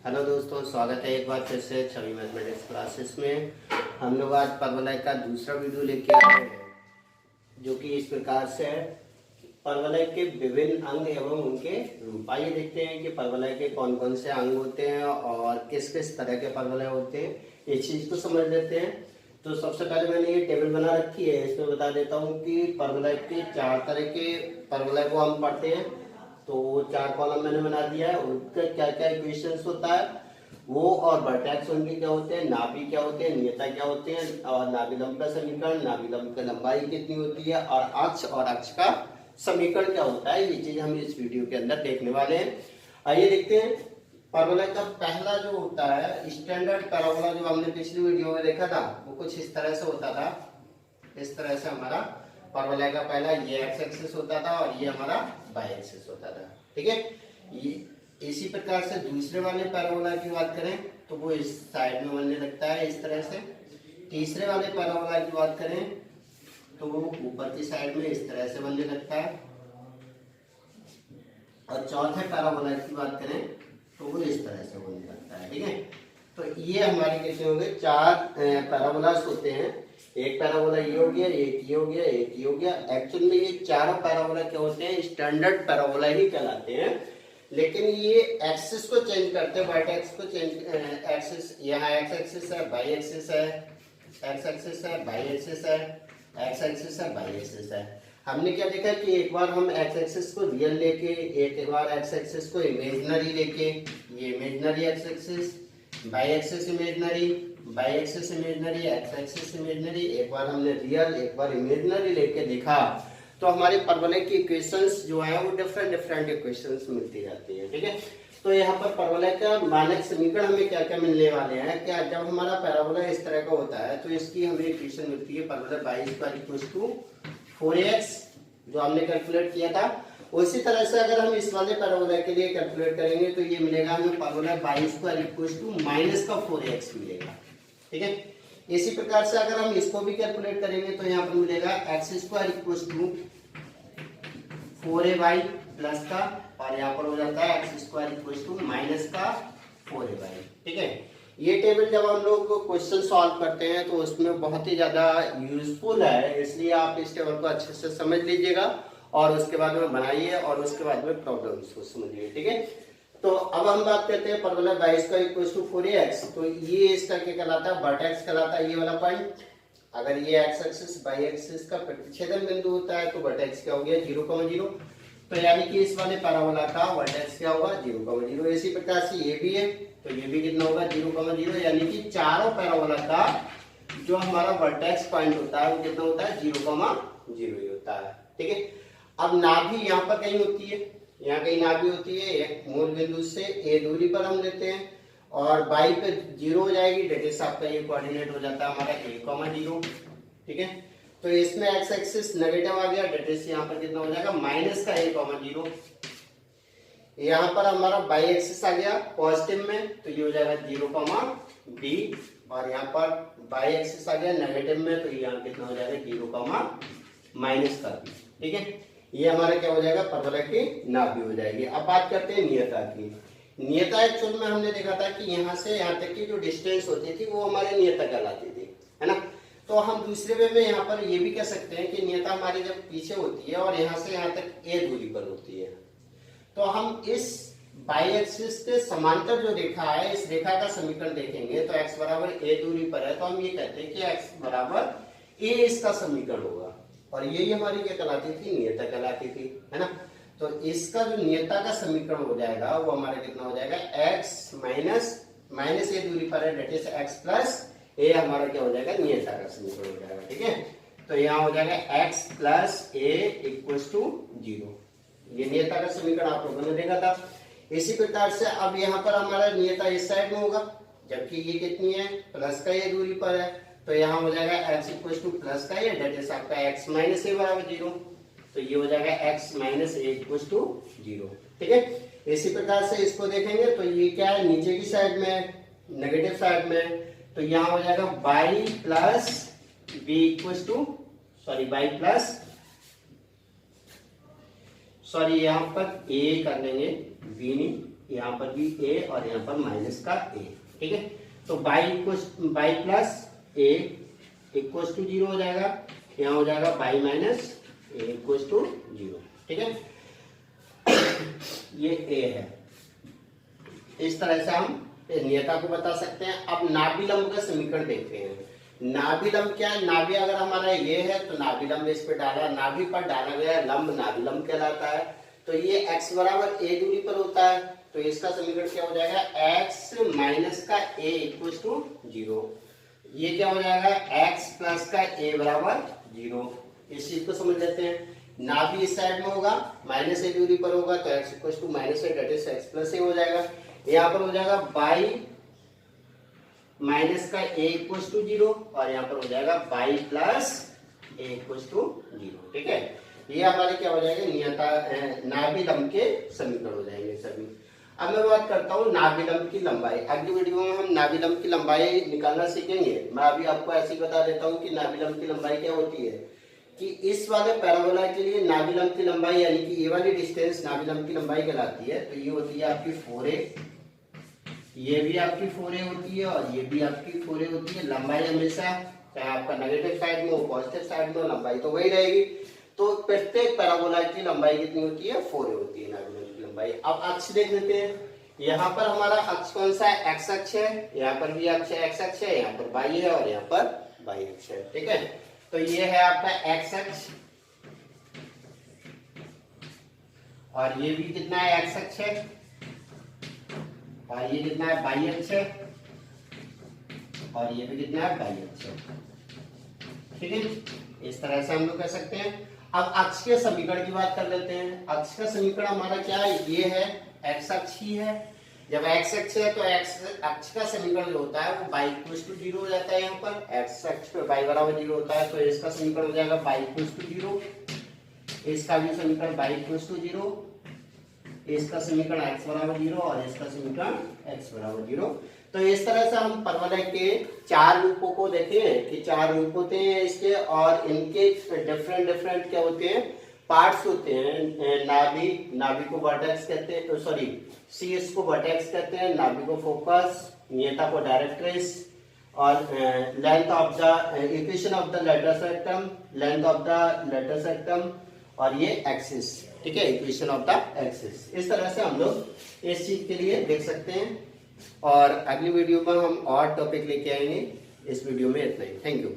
Hello दोस्तों, स्वागत है एक बार फिर से छवि मैथमेटिक्स क्लासेस में। हम लोग आज परवलय का दूसरा वीडियो लेके आए हैं, जो कि इस प्रकार से है। परवलय के विभिन्न अंग एवं उनके रूप। आइए देखते हैं कि परवलय के कौन कौन से अंग होते हैं और किस किस तरह के परवलय होते हैं, ये चीज को समझ लेते हैं। तो सबसे पहले मैंने ये टेबल बना रखी है, इसमें बता देता हूँ कि परवलय के 4 तरह के परवलय को हम पढ़ते हैं। तो 4 कॉलम मैंने बना दिया है, उनका क्या क्या इक्वेशंस होता है वो, और वर्टेक्स उनके क्या होते हैं, नाभि क्या होते हैं, नियता क्या होते हैं, और नाभिलंब का समीकरण, नाभिलंब की लंबाई कितनी होती है, और अक्ष का समीकरण क्या होता है, ये चीज हम इस वीडियो के अंदर देखने वाले हैं। आइए देखते हैं। परवलय का पहला जो होता है स्टैंडर्ड पैराबोला, जो हमने पिछली वीडियो में देखा था, वो कुछ इस तरह से होता था। इस तरह से हमारा परवलय का पहला ये एक्स एक्सिस होता था और ये हमारा वाई एक्सिस होता था। ठीक है। ये इसी प्रकार से दूसरे वाले पैराबोला की बात करें तो वो इस साइड में बनने लगता है इस तरह से। तीसरे वाले पैराबोला की बात करें तो वो ऊपर की साइड में इस तरह से बनने लगता है। और चौथे पैराबोला की बात करें तो वो इस तरह से बनने लगता है। ठीक है। तो ये हमारे कैसे हो गए, 4 पैराबोलास होते हैं। एक पैराबोला ये हो गया, एक ये हो गया, एक ये हो गया। एक्चुअल में ये चारों पैराबोला क्या होते हैं, स्टैंडर्ड पैराबोला ही कहलाते हैं। लेकिन ये एक्सिस को चेंज करते हैं, वर्टेक्स को चेंज। एक्सिस यहाँ एक्स एक्सिस है, वाई एक्सिस है, एक्स एक्सिस है, वाई एक्सिस है, एक्स एक्सिस है, वाई एक्सिस है। हमने क्या देखा कि एक बार हम एक्स एक्सिस को रियल लेके, एक बार एक्स एक्सिस को इमेजिनरी लेके, ये imaginary X axis, Y axis imaginary, Y axis imaginary, X axis imaginary, एक बार हमने रियल एक बार इमेजिनरी लेके देखा, तो हमारे परवलय की इक्वेशंस जो है वो डिफरेंट इक्वेशंस मिलती जाती है। ठीक है। तो यहाँ पर परवलय का मानक समीकरण हमें क्या क्या मिलने वाले हैं। क्या जब हमारा पैराबोला इस तरह का होता है तो इसकी हमें इक्वेशन मिलती है परवलय Y square equals to 4x, जो हमने कैलकुलेट किया था। उसी तरह से अगर हम इस वाले पैराबोला के लिए कैलकुलेट करेंगे तो ये मिलेगा हमें परवलय Y square equals to minus का 4x मिलेगा। ठीक है। इसी प्रकार से अगर हम इसको भी कैलकुलेट करेंगे तो यहाँ पर मिलेगा X square equals to 4ay plus का, और यहाँ पर हो जाता है X square equals to minus का 4ay। ठीक है। ये टेबल जब हम लोग क्वेश्चन सॉल्व करते हैं तो उसमें बहुत ही ज्यादा यूजफुल है, इसलिए आप इस टेबल को अच्छे से समझ लीजिएगा और उसके बाद में बनाइए और उसके बाद में प्रॉब्लम्स को समझिए। ठीक है। तो अब हम बात करते हैं परवलय Y square equals to 4x। तो ये इसका क्या कहलाता है, वर्टेक्स कहलाता है ये वाला पॉइंट। अगर ये एक्स एक्सिस वाई एक्सिस का प्रतिच्छेदन बिंदु होता है तो वर्टेक्स क्या हो गया, 0,0। तो यानी कि इस वाले पैराबोला का वर्टेक्स क्या होगा, 0,0। इसी प्रकार से ये भी है तो ये भी कितना होगा, 0,0। यानी कि चारों पैराबोला का जो हमारा वर्टेक्स पॉइंट होता है वो कितना होता है, 0,0 ही होता है। ठीक है। अब नाभि यहाँ पर कहीं होती है, यहाँ कहीं नाभि होती है, एक मूल बिंदु से ए दूरी पर हम लेते हैं और बाई पे 0 हो जाएगी, डेट इज आपका ये कोऑर्डिनेट हो जाता है हमारा a,0। ठीक है। तो इसमें एक्स एक्सिस नेगेटिव आ गया, डेट इज यहाँ पर कितना हो जाएगा, माइनस का a,0। यहाँ पर हमारा बाई एक्सिस आ गया पॉजिटिव में, तो ये हो जाएगा 0,b, और यहाँ पर बाई एक्सिस आ गया नेगेटिव में, तो यहाँ कितना हो जाएगा, 0, माइनस का b। ठीक है। ये हमारा क्या हो जाएगा, परवलय की नाभि हो जाएगी। अब बात करते हैं नियता की। नियता एक्चुअल में हमने देखा था कि यहाँ से यहाँ तक की जो डिस्टेंस होती थी वो हमारी नियता कहलाती थी, है ना। तो हम दूसरे वे में यहाँ पर ये भी कह सकते हैं कि नियता हमारी जब पीछे होती है और यहाँ से यहाँ तक ए दूरी पर होती है, तो हम इस बाई एक्सिस के समांतर जो रेखा है इस रेखा का समीकरण देखेंगे तो x बराबर ए दूरी पर है, तो हम ये कहते हैं कि x बराबर ए इसका समीकरण होगा, और यही हमारी क्या कहलाती थी, नियता कहलाती थी, है ना। तो इसका जो नियता का समीकरण हो जाएगा वो हमारा कितना हो जाएगा, x माइनस ए दूरी पर है, डेट इज x प्लस ए हमारा क्या हो जाएगा, नियता का समीकरण हो जाएगा। ठीक है। तो यहाँ हो जाएगा x plus A equals to 0। ये नियता का समीकरण आप लोगों ने देखा था। इसी प्रकार से अब यहाँ पर हमारा नियता इस साइड में होगा, जबकि ये कितनी है, प्लस का ये दूरी पर है, तो यहाँ हो जाएगा x इक्वल्स टू प्लस का ये, डेट इज आपका x माइनस ए बराबर 0। तो ये हो जाएगा x minus A equals to 0। ठीक है। इसी प्रकार से इसको देखेंगे तो ये क्या है, नीचे की साइड में, नेगेटिव साइड में, तो यहाँ हो जाएगा y plus b equals to, y plus, यहाँ पर a कर लेंगे, b नहीं, यहाँ पर भी ए और यहाँ पर माइनस का ए, ठीक है। तो Y plus A equal to 0 हो जाएगा, यहाँ हो जाएगा Y minus A equal to 0, ठीक है। ये ए है। इस तरह से हम नियता को बता सकते हैं। अब नाभिलंब का समीकरण देखते हैं। नाभिलंब क्या है? नाभि अगर हमारा ये है तो नाभिलंब इस पे डाला, नाभि पर डाला गया लंब नाभिलंब कहलाता है। तो ये x बराबर a दूरी पर होता है, तो इसका समीकरण क्या हो जाएगा? x माइनस का a इक्वल टू 0। ये क्या हो जाएगा? x प्लस का a बराबर 0। इस चीज को समझ लेते हैं। नाभि इस साइड में होगा, माइनस a दूरी पर होगा, तो x equal to minus a, that is x plus a हो जाएगा। यहाँ पर हो जाएगा बाई माइनस का a इक्वल टू 0 और यहाँ पर हो जाएगा Y plus a equal to 0, ठीक है। ये हमारे क्या हो जाएगा? नियता नाभिलंब के समीकरण हो जाएंगे सभी। अब मैं बात करता हूँ नाभिलंब की लंबाई। अगली वीडियो में हम नाभिलंब की लंबाई निकालना सीखेंगे। मैं अभी आपको ऐसे ही बता देता हूँ कि नाभिलंब की लंबाई क्या होती है। कि इस वाले पैराबोला के लिए नाभिलंब की लंबाई यानी कि ये वाली डिस्टेंस नाभिलंब की लंबाई कहलाती है। तो ये होती है आपकी 4a, ये भी आपकी 4a होती है और ये भी आपकी 4a होती है। लंबाई हमेशा चाहे आपका नेगेटिव साइड में हो पॉजिटिव साइड में हो, लंबाई तो वही रहेगी। तो प्रत्येक पैराबोला की लंबाई कितनी होती है? 4a होती है नाभिलंब की लंबाई। अब अक्ष देख लेते हैं। यहाँ पर हमारा अक्ष कौन सा है? एक्स अक्ष है। यहाँ पर भी अक्ष एक्स अक्ष है, यहाँ पर वाई है और यहाँ पर वाई अक्ष है, ठीक है। तो ये है आपका एक्स अक्ष और ये भी कितना है? एक्स अक्ष है और ये कितना है? वाई अक्ष है और ये भी कितना है? वाई अक्ष है, ठीक है। इस तरह से हम लोग कह सकते हैं। अब अक्ष के समीकरण की बात कर लेते हैं। अक्ष का समीकरण हमारा क्या है? ये है एक्स अक्ष ही है। जब एक्स अक्ष है तो एक्स अक्ष का समीकरण जो होता है वो y इक्वल टू 0 हो जाता है। यहाँ पर एक्स अक्ष पे y बराबर 0 होता है, तो इसका समीकरण हो जाएगा y इक्वल टू 0। इसका भी समीकरण y इक्वल टू 0, इसका समीकरण x बराबर 0 और इसका समीकरण x बराबर 0। तो इस तरह से हम परवलय के 4 रूपों को देखें कि 4 रूप होते हैं इसके और इनके डिफरेंट क्या होते हैं? पार्ट्स होते हैं। नाभि को वर्टेक्स कहते हैं, सॉरी शीर्ष को वर्टेक्स कहते हैं, नाभि को फोकस, नियता को डायरेक्ट्रिस और length of the equation of the letter सेक्टम, length of the letter सेक्टम और ये एक्सिस, ठीक है, इक्वेशन ऑफ द एक्सिस। इस तरह से हम लोग इस चीज के लिए देख सकते हैं और अगली वीडियो में हम और टॉपिक लेके आएंगे। इस वीडियो में इतना ही। Thank you.